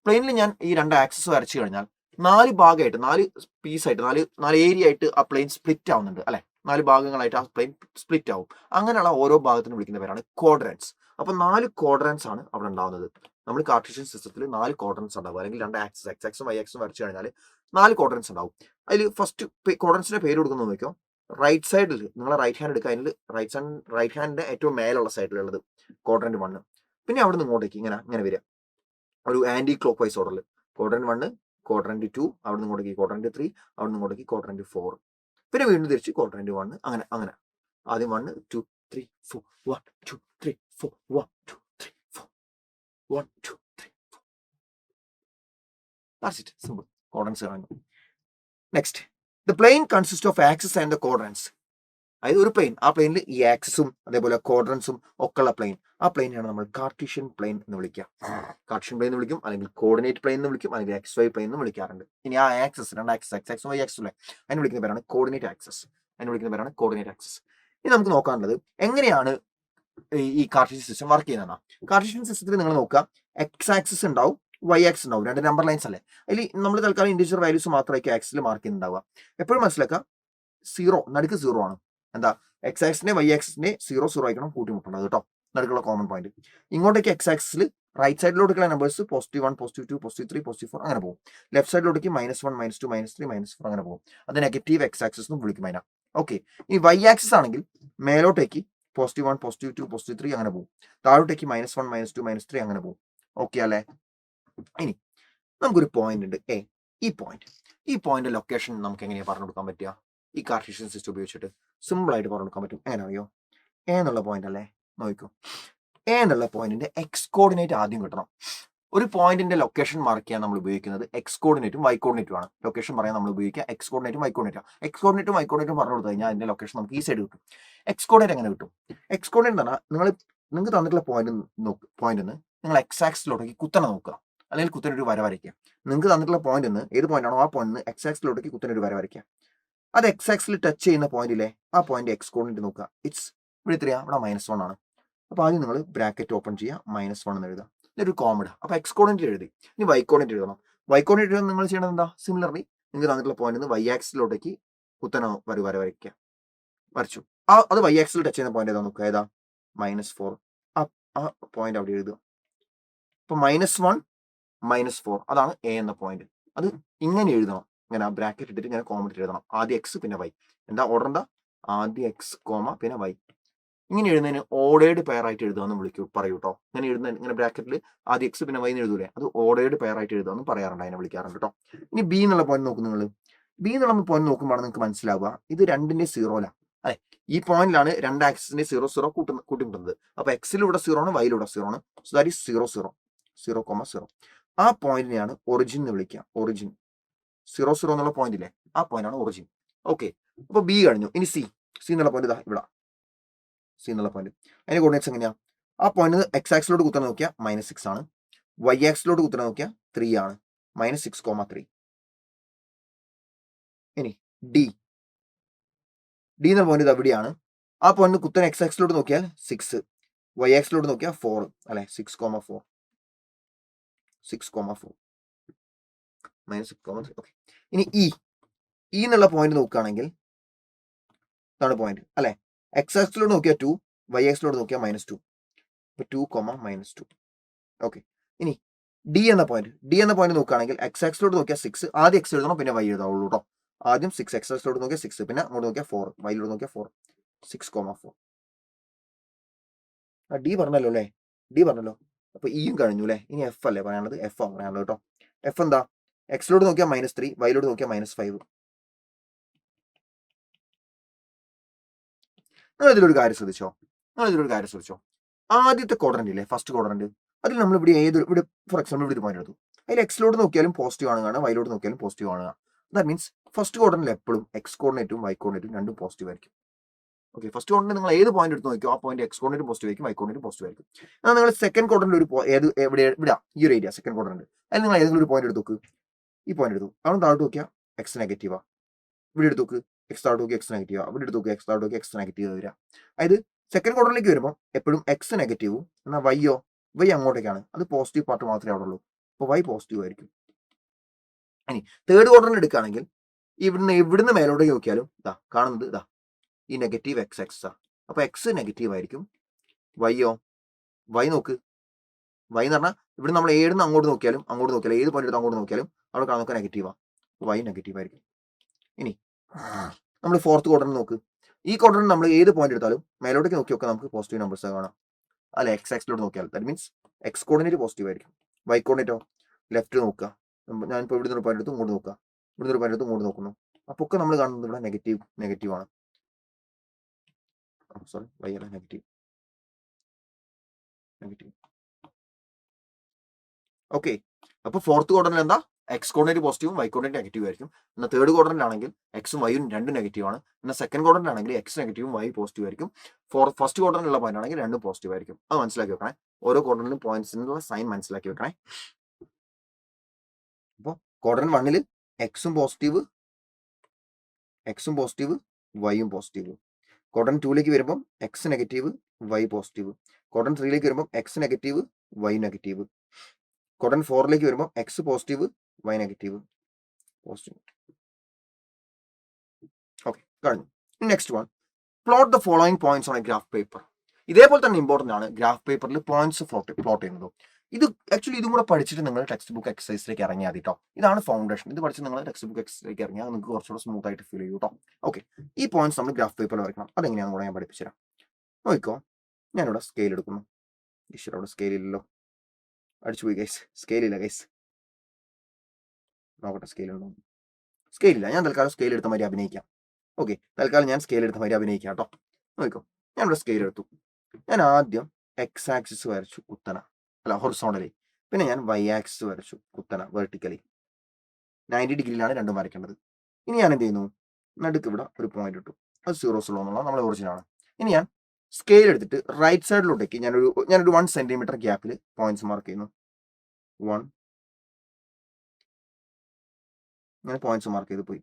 പ്ലെയിനിൽ ഞാൻ ഈ 2 ആക്സിസ് വരച്ചു കഴിഞ്ഞാൽ 4 ഭാഗമായിട്ട്, 4 പീസായിട്ട്, 4 ഏരിയ ആയിട്ട് ആ പ്ലെയിൻ സ്പ്ലിറ്റ് ആവുന്നുണ്ട്, അല്ലെ. 4 ഭാഗങ്ങളായിട്ട് ആ പ്ലെയിൻ സ്പ്ലിറ്റ് ആവും. അങ്ങനെയുള്ള ഓരോ ഭാഗത്തിനും വിളിക്കുന്ന പേരാണ് ക്വാഡ്രൻസ്. അപ്പൊ 4 ക്വാഡ്രൻസ് ആണ് അവിടെ ഉണ്ടാവുന്നത്. നമ്മൾ കാർട്ടീഷ്യൻ സിസ്റ്റത്തിൽ 4 ക്വാഡ്രൻസ് ഉണ്ടാവും, അല്ലെങ്കിൽ 2 ആക്സിസ്, എക്സ് ആക്സും വൈ ആക്സും വരച്ചു കഴിഞ്ഞാൽ 4 ക്വാഡ്രൻസ് ഉണ്ടാവും. അതിൽ ഫസ്റ്റ് ക്വാഡ്രൻസിന്റെ പേര് കൊടുക്കുന്നത് നോക്കിയോ. റൈറ്റ് സൈഡിൽ നിങ്ങൾ റൈറ്റ് ഹാൻഡ് എടുക്കുക. അതിൽ റൈറ്റ് ഹാൻഡിന്റെ ഏറ്റവും മേലുള്ള സൈഡിലുള്ളത് ക്വാഡ്രന്റ് 1. പിന്നെ അവിടെ നിന്ന് ഇങ്ങോട്ടേക്ക് ഇങ്ങനെ വരിക, ഒരു ആന്റി ക്ലോക്ക് വൈസ് ഓർഡറിൽ. ക്വാഡ്രന്റ് 1, ക്വാഡ്രന്റ് 2, അവിടെ നിന്ന് ഇങ്ങോട്ടേക്ക് ക്വാഡ്രന്റ് 3, അവിടെ നിന്ന് ഇങ്ങോട്ടേക്ക് ക്വാഡ്രന്റ് 4. പിന്നെ വീണ്ടും തിരിച്ച് ക്വാഡ്രന്റ് 1, അങ്ങനെ ആദ്യം 1 2 3 4 1 2 3 4 1 2 3 4 1 2 3 4. That's it. Simple. Quadrants. Next, the plane consists of axis and the quadrants. അതായത് ഒരു പ്ലെയിൻ, ആ പ്ലെയിനിൽ ഈ ആക്സിസും അതേപോലെ ക്വാഡ്രൻസും ഒക്കെ ഉള്ള പ്ലെയിൻ, ആ പ്ലെയിനാണ് നമ്മൾ കാർട്ടീഷ്യൻ പ്ലെയിൻ എന്ന് വിളിക്കുക. കാർട്ടീഷ്യൻ പ്ലെയിൻ എന്ന് വിളിക്കും, അല്ലെങ്കിൽ കോർഡിനേറ്റ് പ്ലെയിൻ എന്ന് വിളിക്കും, അല്ലെങ്കിൽ XY പ്ലെയിൻ എന്ന് വിളിക്കാറുണ്ട്. ഇനി ആ ആക്സസ്, രണ്ട് ആക്സസ് X ആക്സും Y ആക്സും അല്ലേ, അതിന് വിളിക്കുന്ന പേരാണ് കോർഡിനേറ്റ് ആക്സസ്. ഇനി നമുക്ക് നോക്കാനുള്ളത് എങ്ങനെയാണ് ഈ കാർട്ടീഷ്യൻ സിസ്റ്റം വർക്ക് ചെയ്യുന്നതാണ്. കാർട്ടീഷ്യൻ സിസ്റ്റത്തിൽ നിങ്ങൾ നോക്കുക, X ആക്സിസ് ഉണ്ടാവും, Y ആക്സിസ് ഉണ്ടാവും, രണ്ട് നമ്പർ ലൈൻസ് അല്ലേ. അതിൽ നമ്മൾ തൽക്കാലം ഇൻഡിവിജ്വൽ വാല്യൂസ് മാത്രമായിരിക്കും ആക്സിൽ മാർക്ക് ചെയ്യുന്നുണ്ടാവുക. എപ്പോഴും മനസ്സിലാക്കുക, 0 നടുക്ക് 0 ആണ്. എന്താ, X ആക്സിന്റെ Y ആക്സിന്റെ 0 ആയിരിക്കണം കൂട്ടിമുട്ടുന്നത് കേട്ടോ, നടുക്കുള്ള കോമൺ പോയിന്റ്. ഇങ്ങോട്ടേക്ക് X ആക്സിൽ റൈറ്റ് സൈഡിലോട്ടുള്ള നമ്പേഴ്സ് +1, +2, +3, +4 അങ്ങനെ പോകും. ലെഫ്റ്റ് സൈഡിലോട്ടേക്ക് -1, -2, -3, -4 അങ്ങനെ പോകും. അത് നെഗറ്റീവ് X ആക്സിസ് എന്ന് വിളിക്കും അതിനാ. ഓക്കെ, ഈ Y ആക്സിസ് ആണെങ്കിൽ മേലോട്ടേക്ക് +1, +2, +3 അങ്ങനെ പോകും. താഴോട്ടേക്ക് -1, -2, -3 അങ്ങനെ പോകും. ഓക്കെ അല്ലേ. ഇനി നമുക്കൊരു പോയിന്റ് ഉണ്ട് എ. ഈ പോയിന്റ് ലൊക്കേഷൻ നമുക്ക് എങ്ങനെയാണ് പറഞ്ഞു കൊടുക്കാൻ പറ്റുക? ഈ കാർട്ടീഷ്യൻ സിസ്റ്റം ഉപയോഗിച്ചിട്ട് സിമ്പിൾ ആയിട്ട് പറഞ്ഞു കൊടുക്കാൻ പറ്റും. എങ്ങനെ അറിയോ? എ എന്നുള്ള പോയിന്റ് അല്ലേ, നോക്കൂ. എ എന്നുള്ള പോയിന്റിന്റെ എക്സ് കോർഡിനേറ്റ് ആദ്യം കിട്ടണം. ഒരു പോയിന്റിന്റെ ലൊക്കേഷൻ മാർക്ക് ചെയ്യാൻ നമ്മൾ ഉപയോഗിക്കുന്നത് എക്സ് കോർഡിനേറ്റും വൈ കോർഡിനേറ്റും ആണ്. ലൊക്കേഷൻ പറയാൻ നമ്മൾ ഉപയോഗിക്കുക എക്സ് കോർഡിനേറ്റും വൈ കോർഡിനേറ്റും. എക്സ് കോർഡിനേറ്റും വൈ കോർഡിനേറ്റും പറഞ്ഞു കൊടുത്തു കഴിഞ്ഞാൽ അതിന്റെ ലൊക്കേഷൻ നമുക്ക് ഈ സൈഡ് കിട്ടും. എക്സ് കോർഡിനേറ്റ് എങ്ങനെ കിട്ടും? എക്സ് കോർഡിനേറ്റ് എന്ന് പറഞ്ഞാൽ നിങ്ങൾക്ക് തന്നിട്ടുള്ള പോയിന്റ് നിങ്ങൾ എക്സ് ആക്സിലോട്ടേക്ക് കുത്തനെ നോക്കുക, അല്ലെങ്കിൽ കുത്തനെ ഒരു വര വരയ്ക്കുക. നിങ്ങൾക്ക് തന്നിട്ടുള്ള പോയിന്റ് ഏത് പോയിന്റ് ആണോ ആ പോയിന്റ് എക്സ് ആക്സിലോട്ടേക്ക് കുത്തനെ ഒരു വര വരയ്ക്കുക. അത് എക്സ് ആക്സിൽ ടച്ച് ചെയ്യുന്ന പോയിന്റിലെ ആ പോയിന്റ് എക്സ് കോർഡിനേറ്റ് നോക്കുക. ഇറ്റ്സ് ഇവിടെ എത്രയാ? ഇവിടെ -1 ആണ്. അപ്പോൾ ആദ്യം നിങ്ങൾ ബ്രാക്കറ്റ് ഓപ്പൺ ചെയ്യുക, -1 എന്ന് എഴുതുക, ഇതൊരു കോമഡ്. അപ്പോൾ എക്സ് കോർഡിനേറ്റ് എഴുതി. ഇനി വൈ കോർഡിനേറ്റ് എഴുതണം. വൈ കോർഡിനേറ്റ് എഴുതാൻ നിങ്ങൾ ചെയ്യണത് എന്താ? സിമിലർലി നിങ്ങൾക്ക് തന്നിട്ടുള്ള പോയിന്റ് വൈ ആക്സിലോട്ടേക്ക് കുത്തനെ വര വരയ്ക്കുക. വരച്ചു. അത് വൈ ആക്സിൽ ടച്ച് ചെയ്യുന്ന പോയിന്റ് ഏതാ നോക്കുക. ഏതാ? -4. ആ പോയിന്റ് അവിടെ എഴുതുക. അപ്പോൾ -1, -4 അതാണ് എ എന്ന പോയിന്റ്. അത് ഇങ്ങനെ എഴുതണം. ഇങ്ങനെ ബ്രാക്കറ്റ് ഇട്ടിട്ട് ഇങ്ങനെ കോമഡിറ്റ് എഴുതണം. ആദ്യം എക്സ് പിന്നെ വൈ. എന്താ ഓർഡർ? എന്താ? ആദ്യം എക്സ് കോമ പിന്നെ വൈ. ഇങ്ങനെ എഴുതുന്നതിന് ഓർഡേർഡ് പെയർ ആയിട്ട് എഴുതാന്ന് പറയൂ കേട്ടോ. ഇങ്ങനെ എഴുതുന്ന ഇങ്ങനെ ബ്രാക്കറ്റിൽ ആദ്യം എക്സ് പിന്നെ വൈ എന്ന് എഴുതൂലേ, അത് ഓർഡേർഡ് പെയർ ആയിട്ട് എഴുതാന്ന് പറയാറുണ്ട്, അതിനെ വിളിക്കാറുണ്ട് കേട്ടോ. ഇനി ബി എന്നുള്ള പോയിന്റ് നോക്കും നിങ്ങൾ. ബി എന്നുള്ള പോയിന്റ് നോക്കുമ്പോൾ നിങ്ങൾക്ക് മനസ്സിലാവുക ഇത് രണ്ടിന്റെ 0 അല്ലെ. ഈ പോയിന്റിലാണ് രണ്ട് ആക്സിന്റെ 0 കൂട്ടിമുട്ടുന്നത്. അപ്പൊ എക്സിലൂടെ 0 ആണ്, വൈയിലൂടെ 0 ആണ്. So that is 0,0. ആ പോയിന്റിനെയാണ് ഒറിജിൻ എന്ന് വിളിക്കുക. ഒറിജിൻ 0 എന്നുള്ള പോയിന്റ് ഇല്ലേ, ആ പോയിന്റ് ആണ് ഒറിജിൻ. ഓക്കെ, അപ്പൊ ബി കഴിഞ്ഞു. ഇനി സി എന്നുള്ള പോയിന്റ് ഇതാ ഇവിടെ. സി എന്നുള്ള പോയിന്റ് അതിന്റെ കോർഡിനേറ്റ്സ് എങ്ങനെയാ? ആ പോയിന്റ് എക്സ് ആക്സിലോട്ട് കുത്തനെ നോക്കിയാൽ -6 ആണ്. വൈ ആക്സിലോട്ട് കുത്തനെ നോക്കിയാൽ 3 ആണ്. -6,3. ഇനി ഡി എന്ന പോയിന്റ് ഇത് എവിടെയാണ്? ആ പോയിന്റ് കുത്തനെ എക്സ് ആക്സിലോട്ട് നോക്കിയാൽ 6, വൈ ആക്സിലോട്ട് നോക്കിയാൽ 4 അല്ലെ. 6,4 -6,3. ഓക്കെ, ഇനി ഇ എന്നുള്ള പോയിന്റ് നോക്കുകയാണെങ്കിൽ ഇതാണ് പോയിന്റ് അല്ലെ. എക്സ് ആക്സിലോട്ട് നോക്കിയാൽ 2, വൈ ആക്സിലോട്ട് നോക്കിയാൽ -2. 2, -2. ഓക്കെ, ഇനി ഡി എന്ന പോയിന്റ് നോക്കുകയാണെങ്കിൽ എക്സ് ആക്സിലോട്ട് നോക്കിയാൽ 6, ആദ്യം എക്സ് എഴുതണം പിന്നെ വൈ എഴുതാവുള്ളൂ കേട്ടോ. ആദ്യം 6 എക്സ് ആക്സിലോട്ട് നോക്കിയാൽ 6, പിന്നെ അങ്ങോട്ട് നോക്കിയാൽ 4, വൈയിലോട്ട് നോക്കിയാൽ 4. 6,4. ഡി പറഞ്ഞല്ലോ അല്ലേ, ഡി പറഞ്ഞല്ലോ. അപ്പൊ ഇയും കഴിഞ്ഞു അല്ലേ. ഇനി എഫ് അല്ലേ പറയാനുള്ളത്? എഫ് ആണ് പറയാനുള്ളത് കേട്ടോ. എഫ് എന്താ? എക്സിലോട്ട് നോക്കിയാൽ -3, വൈയിലോട്ട് നോക്കിയാൽ -5. നിങ്ങൾ ഇതിലൊരു കാര്യം ശ്രദ്ധിച്ചോ. ആദ്യത്തെ ക്വാഡ്രന്റ് ഇല്ലേ, ഫസ്റ്റ് ക്വാഡ്രന്റ്, അതിൽ നമ്മൾ ഇവിടെ ഫോർ എക്സാമ്പിൾ ഇവിടെ ഒരു പോയിന്റ് എടുത്തു. അതിൽ എക്സിലോട്ട് നോക്കിയാലും പോസിറ്റീവ് ആണ് കാണുക, വൈയിലോട്ട് നോക്കിയാലും പോസിറ്റീവ് ആണ് കാണുക. ദാറ്റ് മീൻസ് ഫസ്റ്റ് ക്വാഡ്രന്റിൽ എപ്പോഴും എക്സ് കോർഡിനേറ്റും വൈ കോർഡിനേറ്റും രണ്ടും പോസിറ്റീവ് ആയിരിക്കും. ഓക്കെ, ഫസ്റ്റ് ക്വാഡ്രന്റ് നിങ്ങൾ ഏത് പോയിന്റ് എടുത്ത് നോക്കിയോ ആ പോയിന്റ് എക്സ് കോർഡിനേറ്റ് പോസിറ്റീവ് ആയിരിക്കും, വൈ കോർഡിനേറ്റ് പോസിറ്റീവ് ആയിരിക്കും. എന്നാൽ നിങ്ങൾ സെക്കൻഡ് ക്വാഡ്രന്റ് ഇവിടെ ഈ ഒരു ഏരിയ സെക്കൻഡ് ക്വാഡ്രന്റ്, അതിൽ നിങ്ങൾ ഏതെങ്കിലും ഒരു പോയിന്റ് എടുത്ത് നോക്ക്. ഈ പോയിന്റ് എടുത്തു, അവിടെ താഴോട്ട് നോക്കിയാൽ എക്സ് നെഗറ്റീവാ. ഇവിടെ എടുത്ത് നോക്ക്, എക്സ് താഴോട്ട് നോക്കി എക്സ് നെഗറ്റീവാ. ഇവിടെ എടുത്ത് നോക്കി എക്സ് താഴോട്ട് നോക്കി എക്സ് നെഗറ്റീവ് വരിക. അതായത് സെക്കൻഡ് ക്വാഡ്രന്റിലേക്ക് വരുമ്പോൾ എപ്പോഴും എക്സ് നെഗറ്റീവും, എന്നാൽ വൈ അങ്ങോട്ടേക്കാണ്, അത് പോസിറ്റീവ് പാർട്ട് മാത്രമേ അവിടെ ഉള്ളൂ. അപ്പോൾ വൈ പോസിറ്റീവ് ആയിരിക്കും. ഇനി തേർഡ് ക്വാഡ്രന്റ് എടുക്കുകയാണെങ്കിൽ ഇവിടുന്ന് മേലോട്ടേക്ക് നോക്കിയാലും ഇതാ കാണുന്നത് ഇതാ ഈ നെഗറ്റീവ് എക്സ്. അപ്പൊ എക്സ് നെഗറ്റീവ് ആയിരിക്കും. വൈ നോക്ക്, വൈ എന്ന് പറഞ്ഞാൽ ഇവിടെ നമ്മൾ ഏടുന്ന് അങ്ങോട്ട് നോക്കിയാലും ഏത് പോയിന്റ് എടുത്ത് അങ്ങോട്ട് നോക്കിയാലും അവിടെ കാണുന്ന നെഗറ്റീവാ. വൈ നെഗറ്റീവ് ആയിരിക്കും. ഇനി നമ്മൾ ഫോർത്ത് ക്വാഡ്രന്റ് നോക്ക്. ഈ ക്വാഡ്രന്റ് നമ്മൾ ഏത് പോയിന്റ് എടുത്താലും മേലോട്ടേക്ക് നോക്കിയൊക്കെ നമുക്ക് പോസിറ്റീവ് നമ്പേഴ്സ് കാണാം. അല്ല, എക്സ് ആക്സിലോട്ട് നോക്കിയാൽ that means X coordinate positive ആയിരിക്കും. വൈ കോർഡിനേറ്റോ ലെഫ്റ്റ് നോക്കുക. ഞാനിപ്പോൾ ഇവിടുന്ന് ഒരു പോയിന്റ് എടുത്ത് ഇങ്ങോട്ട് നോക്കുക, ഇവിടുന്ന് ഒരു പോയിന്റ് എടുത്ത് ഇങ്ങോട്ട് നോക്കുന്നു. അപ്പൊ ഒക്കെ നമ്മൾ കാണുന്നത് ഇവിടെ നെഗറ്റീവ് ആണ്. സോറി, വൈ അല്ല, നെഗറ്റീവ്. ഓക്കെ, അപ്പൊ ഫോർത്ത് ക്വാഡ്രന്റിൽ എന്താ? എക്സ് കോർഡിനേറ്റ് പോസിറ്റീവും വൈ കോർഡിനേറ്റ് നെഗറ്റീവ് ആയിരിക്കും. എന്നാൽ തേർഡ് ക്വാഡ്രന്റ് ആണെങ്കിൽ എക്സും വൈയും രണ്ടും നെഗറ്റീവ് ആണ്. എന്നാൽ സെക്കൻഡ് ക്വാഡ്രന്റ് ആണെങ്കിൽ എക്സ് നെഗറ്റീവും വൈ പോസിറ്റീവ് ആയിരിക്കും. ഫസ്റ്റ് ക്വാഡ്രന്റിലുള്ള പോയിന്റ് ആണെങ്കിൽ രണ്ടും പോസിറ്റീവ് ആയിരിക്കും. അത് മനസ്സിലാക്കി വെക്കണേ. ഓരോ ക്വാഡ്രന്റിലും പോയിന്റ്സിനുള്ള സൈൻ മനസ്സിലാക്കി വെക്കണേ. അപ്പോൾ ക്വാഡ്രന്റ് 1 എക്സും പോസിറ്റീവ് വൈയും പോസിറ്റീവ്. ക്വാഡ്രന്റ് 2 വരുമ്പോൾ X negative Y positive. Quadrant 3 വരുമ്പോൾ X negative Y negative. Quadrant 4 വരുമ്പോൾ X positive Y negative positive. Okay, കഴിഞ്ഞു. Next one, plot the following points on a graph paper. ഇതേപോലെ തന്നെ ഇമ്പോർട്ടൻ്റ് ആണ് ഗ്രാഫ് പേപ്പറിൽ പോയിന്റ്സ് പ്ലോട്ട് ചെയ്യുന്നത്. ഇത് ആക്ച്വലി ഇതും കൂടെ പഠിച്ചിട്ട് നിങ്ങൾ ടെക്സ്റ്റ് ബുക്ക് എക്സസൈസിലേക്ക് ഇറങ്ങിയാൽ മതി കേട്ടോ. ഇതാണ് ഫൗണ്ടേഷൻ. ഇത് പഠിച്ച് നിങ്ങൾ ടെക്സ്റ്റ് ബുക്ക് എക്സസൈസിലേക്ക് ഇറങ്ങിയാൽ നിങ്ങൾക്ക് കുറച്ചുകൂടെ സ്മൂത്ത് ആയിട്ട് ഫീൽ ചെയ്യും കേട്ടോ. ഓക്കെ, ഈ പോയിന്റ്സ് നമ്മൾ ഗ്രാഫ് പേപ്പറിൽ വരയ്ക്കണം. അതെങ്ങനെയാണെന്ന് കൂടെ ഞാൻ പഠിപ്പിച്ചുതരാം. നോക്കിക്കോ, ഞാനിവിടെ സ്കെയിൽ എടുക്കുന്നു. ഈശ്വര, അവിടെ സ്കെയിൽ ഇല്ലല്ലോ, അടിച്ചുപോയി ഗൈസ്. സ്കെയിലില്ല ഗൈസ്, നോക്കട്ടെ സ്കെയിൽ ഉണ്ടോ. സ്കെയിലില്ല. ഞാൻ തൽക്കാലം സ്കെയിൽ എടുത്ത മാതിരി അഭിനയിക്കാം. ഓക്കെ, തൽക്കാലം ഞാൻ സ്കെയിൽ എടുത്ത മാതിരി അഭിനയിക്കാം കേട്ടോ. നോക്കിക്കോ, ഞാനിവിടെ സ്കെയിൽ എടുത്തു. ഞാൻ ആദ്യം എക്സ് ആക്സിസ് വരച്ചു കുത്തന, അല്ല ഹൊറിസോണ്ടലി. പിന്നെ ഞാൻ വൈ ആക്സിസ് വരച്ചു കുത്തന വെർട്ടിക്കലി. 90 ഡിഗ്രിയിലാണ് രണ്ടും വരയ്ക്കേണ്ടത്. ഇനി ഞാൻ എന്ത് ചെയ്യുന്നു, നടുക്ക് ഇവിടെ ഒരു പോയിന്റ് ഇട്ടു. അത് 0 എന്നുള്ള നമ്മുടെ ഒറിജിനാണ്. ഇനി ഞാൻ സ്കെയിൽ എടുത്തിട്ട് റൈറ്റ് സൈഡിലോട്ടേക്ക് ഞാനൊരു 1 സെന്റിമീറ്റർ ഗ്യാപ്പിൽ പോയിന്റ്സ് മാർക്ക് ചെയ്യുന്നു. 1, ഞാൻ പോയിന്റ്സ് മാർക്ക് ചെയ്ത് പോയി.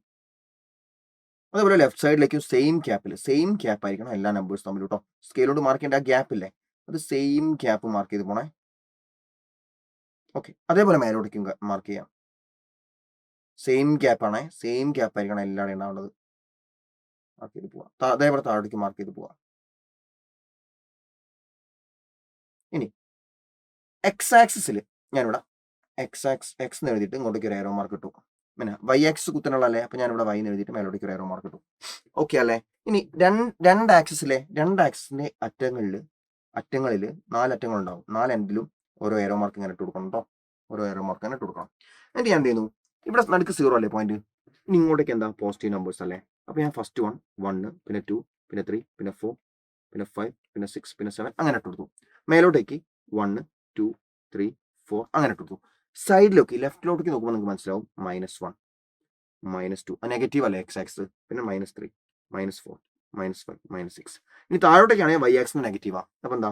അതേപോലെ ലെഫ്റ്റ് സൈഡിലേക്കും സെയിം ഗ്യാപ്പ് ആയിരിക്കണം എല്ലാ നമ്പേഴ്സ് തമ്മിൽ കേട്ടോ. സ്കെയിലോട്ട് മാർക്ക് ചെയ്യേണ്ട ആ ഗ്യാപ്പ് ഇല്ലേ, അത് സെയിം ഗ്യാപ്പ് മാർക്ക് ചെയ്ത് പോണേ. ഓക്കെ, അതേപോലെ മേലോട്ടേക്കും മാർക്ക് ചെയ്യാം. സെയിം ഗ്യാപ്പ് ആയിരിക്കണം എല്ലാവരും ഉണ്ടാവേണ്ടത്. മാർക്ക് ചെയ്ത് പോവാം. അതേപോലെ താഴേക്ക് മാർക്ക് ചെയ്ത് പോവാം. ഇനി എക്സ് ആക്സിസിൽ ഞാനിവിടെ എക്സ് എഴുതിയിട്ട് ഇങ്ങോട്ടേക്ക് ഒരു ഏറോ മാർക്ക് ഇട്ടു. പിന്നെ വൈ ആക്സിസ് കുത്തനുള്ളല്ലേ, അപ്പൊ ഞാനിവിടെ വൈ എഴുതിയിട്ട് മേലോട്ടേക്ക് ഒരു ഏറോ മാർക്ക് ഇട്ടു. ഓക്കെ അല്ലേ. ഇനി രണ്ട് ആക്സിസിന്റെ അറ്റങ്ങളിൽ 4 അറ്റങ്ങൾ ഉണ്ടാവും. 4 എൻഡിലും ഓരോ ഏറോ മാർക്ക് ഇങ്ങനെ ഇട്ട് കൊടുക്കണം കേട്ടോ. ഓരോ ഏറോ മാർക്ക് ഇങ്ങനെ ഇട്ട് കൊടുക്കണം. എന്നിട്ട് ഞാൻ എന്ത് ചെയ്യുന്നു, ഇവിടെ നടുക്ക് 0 അല്ലേ പോയിന്റ്. ഇനി ഇങ്ങോട്ടേക്ക് എന്താ പോസിറ്റീവ് നമ്പേഴ്സ് അല്ലേ. അപ്പൊ ഞാൻ ഫസ്റ്റ് 1, പിന്നെ 2, പിന്നെ 3, പിന്നെ 4, പിന്നെ 5, പിന്നെ 6, പിന്നെ 7 അങ്ങനെ ഇട്ട് കൊടുത്തു. മേലോട്ടേക്ക് 1, 2, 3, 4 അങ്ങനെ ഇട്ട് കൊടുത്തു. സൈഡിലേക്ക് ലെഫ്റ്റിലോട്ടേക്ക് നോക്കുമ്പോൾ നിങ്ങൾക്ക് മനസ്സിലാവും -1, -2 നെഗറ്റീവ് അല്ലേ എക്സ് ആക്സ്. പിന്നെ -3, -4, -5, -6. ഇനി താഴോട്ടേക്കാണെങ്കിൽ വൈ ആക്സിന് നെഗറ്റീവാ. അപ്പൊ എന്താ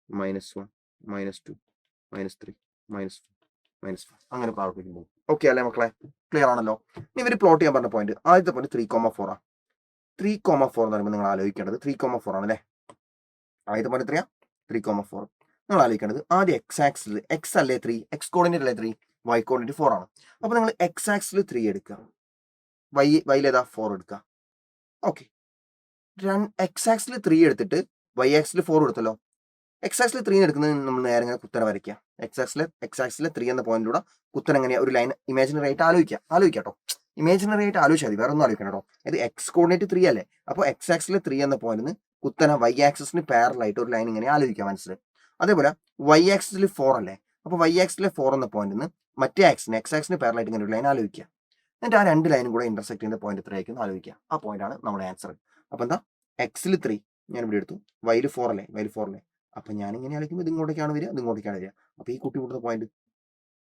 -1, -2, -3, -4, -5 അങ്ങനെ താഴോട്ടേക്ക് പോകും. ഓക്കെ അല്ലേ മക്കളെ, ക്ലിയർ ആണല്ലോ. ഇനി ഇവർ പ്ലോട്ട് ചെയ്യാൻ പറഞ്ഞ പോയിന്റ്, ആദ്യത്തെ പോയിന്റ് 3,4 ആണ്. 3,4 എന്ന് പറയുമ്പോൾ നിങ്ങൾ ആലോചിക്കേണ്ടത് 3,4 ആണ് അല്ലേ. ആദ്യത്തെ പോയിന്റ് എത്രയാ, 3,4. നിങ്ങൾ ആലോചിക്കേണ്ടത് ആദ്യം എക്സ് ആക്സിൽ എക്സ് അല്ലേ 3, എക്സ് കോർഡിനേറ്റ് അല്ലേ 3, വൈ കോർഡിനേറ്റ് 4 ആണ്. അപ്പൊ നിങ്ങൾ എക്സ് ആക്സിൽ 3 എടുക്കുക, വൈയിലേതാ 4 എടുക്കുക. ഓക്കെ, എക്സ് ആക്സിൽ 3 എടുത്തിട്ട് വൈ ആക്സിൽ 4 എടുത്തല്ലോ. എക്സ് ആക്സിൽ 3 എടുക്കുന്നത് നമ്മൾ നേരെ ഇങ്ങനെ കുത്തനെ വരയ്ക്കുക. എക്സ് ആക്സിൽ 3 എന്ന പോയിന്റിലൂടെ കുത്തനെ എങ്ങനെയാ ഒരു ലൈൻ ഇമാജിനറി ആയിട്ട് ആലോചിക്കാട്ടോ. ഇമാജിനറി ആയിട്ട് ആലോചിച്ചാൽ മതി, വേറെ ഒന്നും ആലോചിക്കണം കേട്ടോ. അത് എക്സ് കോർഡിനേറ്റ് 3 അല്ലേ. അപ്പോൾ എക്സ് ആക്സിൽ 3 എന്ന പോയിന്റിന് കുത്തനെ വൈ ആക്സിന് പാരലായിട്ട് ഒരു ലൈൻ ഇങ്ങനെ ആലോചിക്കാം മനസ്സിൽ. അതേപോലെ വൈ ആക്സിൽ 4 അല്ലേ. അപ്പോൾ വൈ ആക്സിലെ 4 എന്ന പോയിന്റിന് മറ്റേ ആക്സിന് എക്സ് ആക്സിന് പാരലായിട്ട് ഇങ്ങനെ ഒരു ലൈൻ ആലോചിക്കുക. എന്നിട്ട് ആ 2 ലൈനും കൂടെ ഇന്റർസെക്ട് ചെയ്യുന്ന പോയിന്റ് എത്രയായിരിക്കും ആലോചിക്കുക. ആ പോയിന്റ് ആണ് നമ്മുടെ ആൻസർ. അപ്പൊ എന്താ, എക്സിൽ 3 ഞാൻ ഇവിടെ എടുത്തു, വൈയിൽ 4 അല്ലേ. അപ്പൊ ഞാൻ ഇങ്ങനെ ആലോചിക്കുമ്പോൾ ഇത് ഇങ്ങോട്ടേക്കാണ് വരിക. അപ്പൊ ഈ കുട്ടി കൊടുത്ത പോയിന്റ്,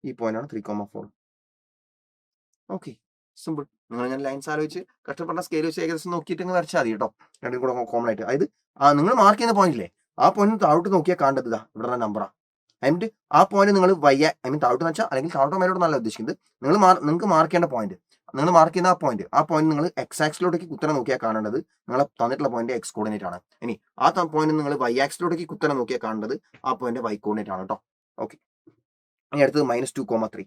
ഈ പോയിന്റ് ആണ് 3,4. Okay, simple. നിങ്ങൾ ഞാൻ ലൈൻസ് ആലോചിച്ച് കഷ്ടപ്പെട്ട സ്കെയിൽ വെച്ച് ഏകദേശം നോക്കിയിട്ട് ഇങ്ങനെ വരച്ചാൽ മതി കേട്ടോ. രണ്ടും കൂടെ കോമൺ ആയിട്ട്. അതായത് നിങ്ങൾ മാർക്ക് ചെയ്യുന്ന പോയിന്റ് ഇല്ലേ, ആ പോയിന്റ് താഴോട്ട് നോക്കിയാൽ കാണേണ്ടത് ഇവിടെ നമ്പറാ. എന്നിട്ട് ആ പോയിന്റ് നിങ്ങൾ താഴോട്ട് വെച്ചാൽ അല്ലെങ്കിൽ താഴോട്ടോ മേലോട്ടോ നല്ല ഉദ്ദേശിക്കുന്നത് നിങ്ങൾക്ക് മാർക്ക് ചെയ്യേണ്ട പോയിന്റ്, നിങ്ങൾ മാർക്ക് ചെയ്യുന്ന ആ പോയിന്റ് നിങ്ങൾ എക്സ് ആക്സിലോട്ടേക്ക് കുത്തനെ നോക്കിയാൽ കാണേണ്ടത് നിങ്ങളെ തന്നിട്ടുള്ള പോയിന്റ് എക്സ് കോർഡിനേറ്റ് ആണ്. ഇനി ആ പോയിന്റ് നിങ്ങൾ വൈ ആക്സിലോട്ടേക്ക് കുത്തനെ നോക്കിയാൽ കാണേണ്ടത് ആ പോയിന്റ് വൈ കോർഡിനേറ്റ് ആണ് കേട്ടോ. ഓക്കെ, ഇനി അടുത്തത് -2,3.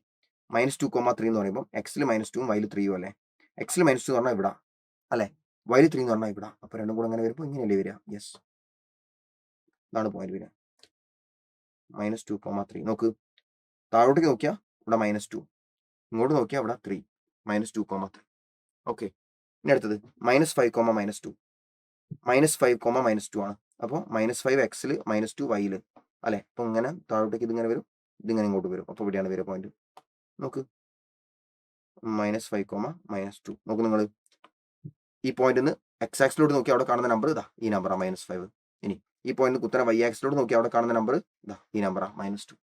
-2,3 എന്ന് പറയുമ്പോൾ എക്സിൽ -2 വൈയിൽ 3 അല്ലേ. എക്സിൽ -2 എന്ന് പറഞ്ഞാൽ ഇവിടെ അല്ലേ, വൈയിൽ 3 എന്ന് പറഞ്ഞാൽ ഇവിടെ. അപ്പൊ രണ്ടും കൂടെ അങ്ങനെ വരുമ്പോൾ ഇങ്ങനെയല്ലേ വരിക. യെസ്, ഇതാണ് പോയിന്റ് വരിക. -2,3 നോക്ക്, താഴോട്ടേക്ക് നോക്കിയാൽ ഇവിടെ -2, ഇങ്ങോട്ട് നോക്കിയാൽ ഇവിടെ 3, -2,3. ഓക്കെ, ഇനി അടുത്തത് -5,-2. -5,-2 ആണ്. അപ്പോൾ -5 എക്സിൽ -2 വൈയിൽ അല്ലെ. അപ്പൊ ഇങ്ങനെ താഴോട്ടേക്ക് ഇതിങ്ങനെ വരും, ഇതിങ്ങനെ ഇങ്ങോട്ട് വരും. അപ്പൊ ഇവിടെയാണ് വരിക പോയിന്റ്. നോക്ക്, -5,-2 നോക്ക് നിങ്ങൾ. ഈ പോയിന്റിന്ന് എക്സ് ആക്സിലോട്ട് നോക്കി അവിടെ കാണുന്ന നമ്പർ ഇതാ ഈ നമ്പറാ -5. ഇനി ഈ പോയിന്റ് കുത്തനെ വൈ ആക്സിലോട്ട് നോക്കി അവിടെ കാണുന്ന നമ്പർ ഇതാ ഈ നമ്പറാ -2.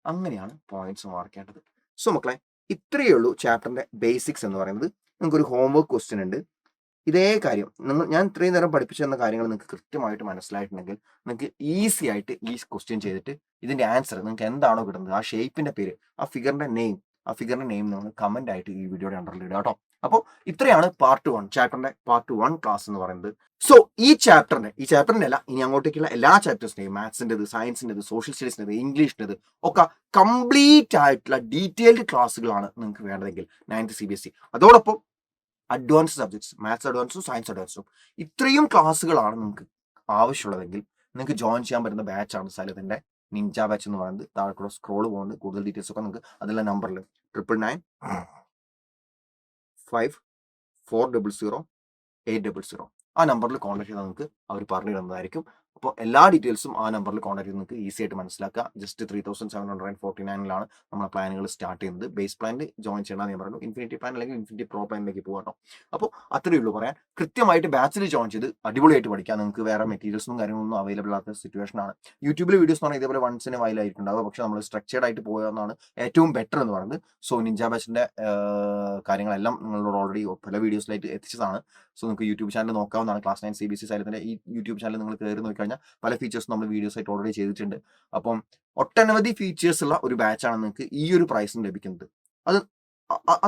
അങ്ങനെയാണ് പോയിന്റ്സ് മാർക്ക് ചെയ്യേണ്ടത്. സോ മക്കളെ, ഇത്രയേ ഉള്ളൂ ചാപ്റ്ററിന്റെ ബേസിക്സ് എന്ന് പറയുന്നത്. നിങ്ങൾക്ക് ഒരു ഹോംവർക്ക് ക്വസ്റ്റ്യൻ ഉണ്ട്. ഇതേ കാര്യം ഞാൻ ഇത്രയും നേരം പഠിപ്പിച്ചു തന്ന കാര്യങ്ങൾ നിങ്ങൾക്ക് കൃത്യമായിട്ട് മനസ്സിലായിട്ടുണ്ടെങ്കിൽ നിങ്ങൾക്ക് ഈസി ആയിട്ട് ഈ ക്വസ്റ്റ്യൻ ചെയ്തിട്ട് ഇതിന്റെ ആൻസർ നിങ്ങൾക്ക് എന്താണോ കിട്ടുന്നത്, ആ ഷേപ്പിന്റെ പേര്, ആ ഫിഗറിന്റെ നെയിം നിങ്ങൾ കമന്റ് ആയിട്ട് ഈ വീഡിയോയുടെ അണ്ടറിൽ ഇടുക കേട്ടോ. അപ്പോൾ ഇത്രയാണ് പാർട്ട് 1 ചാപ്റ്ററിന്റെ പാർട്ട് 1 ക്ലാസ് എന്ന് പറയുന്നത്. സോ ഈ ചാപ്റ്ററിന്റെ അല്ല, ഇനി അങ്ങോട്ടേക്കുള്ള എല്ലാ ചാപ്റ്റേഴ്സിന്റെയും, മാത്സിൻ്റെത്, സയൻസിൻ്റെത്, സോഷ്യൽ സ്റ്റഡീസിൻ്റെത്, ഇംഗ്ലീഷിൻ്റെത് ഒക്കെ കംപ്ലീറ്റ് ആയിട്ടുള്ള ഡീറ്റെയിൽഡ് ക്ലാസ്സുകളാണ് നിങ്ങൾക്ക് വേണ്ടതെങ്കിൽ 9th CBSE, അതോടൊപ്പം അഡ്വാൻസ് സബ്ജക്ട്സ്, മാത്സ് അഡ്വാൻസും സയൻസ് അഡ്വാൻസും, ഇത്രയും ക്ലാസ്സുകളാണ് നിങ്ങൾക്ക് ആവശ്യമുള്ളതെങ്കിൽ നിങ്ങൾക്ക് ജോയിൻ ചെയ്യാൻ പറ്റുന്ന ബാച്ചാണ് സൈലത്തിന്റെ നിഞ്ച ബാച്ച് എന്ന് പറയുന്നത്. താഴെ കൂടെ സ്ക്രോൾ പോകുന്നത് കൂടുതൽ ഡീറ്റെയിൽസ് ഒക്കെ നിങ്ങൾക്ക് അതിലെ നമ്പറിൽ 9995400800 ആ നമ്പറിൽ കോൺടാക്ട് ചെയ്താൽ നിങ്ങൾക്ക് അവർ പറഞ്ഞു തരുന്നതായിരിക്കും. അപ്പോൾ എല്ലാ ഡീറ്റെയിൽസും ആ നമ്പറിൽ കോൺടാക്ട് ചെയ്ത് നിങ്ങൾക്ക് ഈസി ആയിട്ട് മനസ്സിലാക്കുക. ജസ്റ്റ് 3749 നമ്മളെ പ്ലാനുകൾ സ്റ്റാർട്ട് ചെയ്യുന്നത്. ബേസ് പ്ലാനിൽ ജോയിൻ ചെയ്യണമെന്ന് ഞാൻ പറഞ്ഞു. ഇൻഫിനിറ്റി പ്ലാൻ അല്ലെങ്കിൽ ഇൻഫിനിറ്റി പ്രോ പ്ലാനിലേക്ക് പോകാം. അപ്പോൾ അത്രയേ ഉള്ളൂ പറയാൻ. കൃത്യമായിട്ട് ബാച്ചിൽ ജോയിൻ ചെയ്ത് അടിപൊളിയായിട്ട് പഠിക്കാം. നിങ്ങൾക്ക് വേറെ മെറ്റീരിയൽസും കാര്യങ്ങളൊന്നും അവൈലബിൾ ആകാത്ത സിറ്റുവേഷൻ ആണ്. യൂട്യൂബിൽ വീഡിയോസ് എന്ന് പറഞ്ഞാൽ ഇതേപോലെ വൺസിന് വൈലായിരിക്കും ഉണ്ടാവുക. പക്ഷെ നമ്മൾ സ്ട്രക്ചേർഡ് ആയിട്ട് പോകുന്നതാണ് ഏറ്റവും ബെറ്റർ എന്ന് പറയുന്നത്. സോ നിഞ്ച ബാച്ചിന്റെ കാര്യങ്ങളെല്ലാം നിങ്ങളോട് ഓൾറെഡി പല വീഡിയോസിലായിട്ട് എത്തിച്ചതാണ്. സോ നിങ്ങൾക്ക് യൂട്യൂബ് ചാനൽ നോക്കാവുന്നതാണ്. ക്ലാസ് 9 CBSE സൈലത്തിന്റെ ഈ യൂട്യൂബ് ചാനൽ നിങ്ങൾ കയറി നോക്കിക്കഴിഞ്ഞാൽ പല ഫീച്ചേഴ്സും നമ്മൾ വീഡിയോസ് ആയിട്ട് ഓൾറെഡി ചെയ്തിട്ടുണ്ട്. അപ്പം ഒട്ടനവധി ഫീച്ചേഴ്സ് ഉള്ള ഒരു ബാച്ചാണ് നിങ്ങൾക്ക് ഈ ഒരു പ്രൈസിന് ലഭിക്കുന്നത്. അത്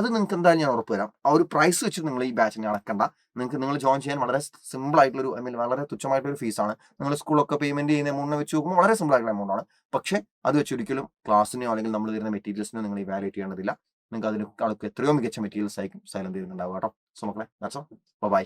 നിങ്ങൾക്ക് എന്തായാലും ഞാൻ ഉറപ്പ് തരാം. ആ ഒരു പ്രൈസ് വെച്ച് നിങ്ങൾ ഈ ബാച്ചിനെ അളക്കണ്ട. നിങ്ങൾ ജോയിൻ ചെയ്യാൻ വളരെ സിമ്പിൾ ആയിട്ടുള്ളൊരു വളരെ തുച്ഛമായിട്ടൊരു ഫീസാണ്. നിങ്ങൾ സ്കൂളൊക്കെ പേയ്മെന്റ് ചെയ്യുന്ന എമൗണ്ടിനെ വെച്ച് നോക്കുമ്പോൾ വളരെ സിമ്പിൾ ആയിട്ടുള്ള എമൗണ്ട് ആണ്. പക്ഷേ അത് വെച്ച് ഒരിക്കലും ക്ലാസ്സിനെയോ അല്ലെങ്കിൽ നമ്മൾ തരുന്ന മെറ്റീരിയൽസിനോ നിങ്ങൾ ഇവാലുവേറ്റ് ചെയ്യേണ്ടതില്ല. നിങ്ങൾക്ക് അതിനേക്കാളൊക്കെ എത്രയോ മികച്ച മെറ്റീരിയൽസ് ആയിരിക്കും സൈലന്റ് ചെയ്യുന്നുണ്ടാവുക കേട്ടോ. സോ മക്കളെ, ദാറ്റ്സ് ഓൾ. ബൈ.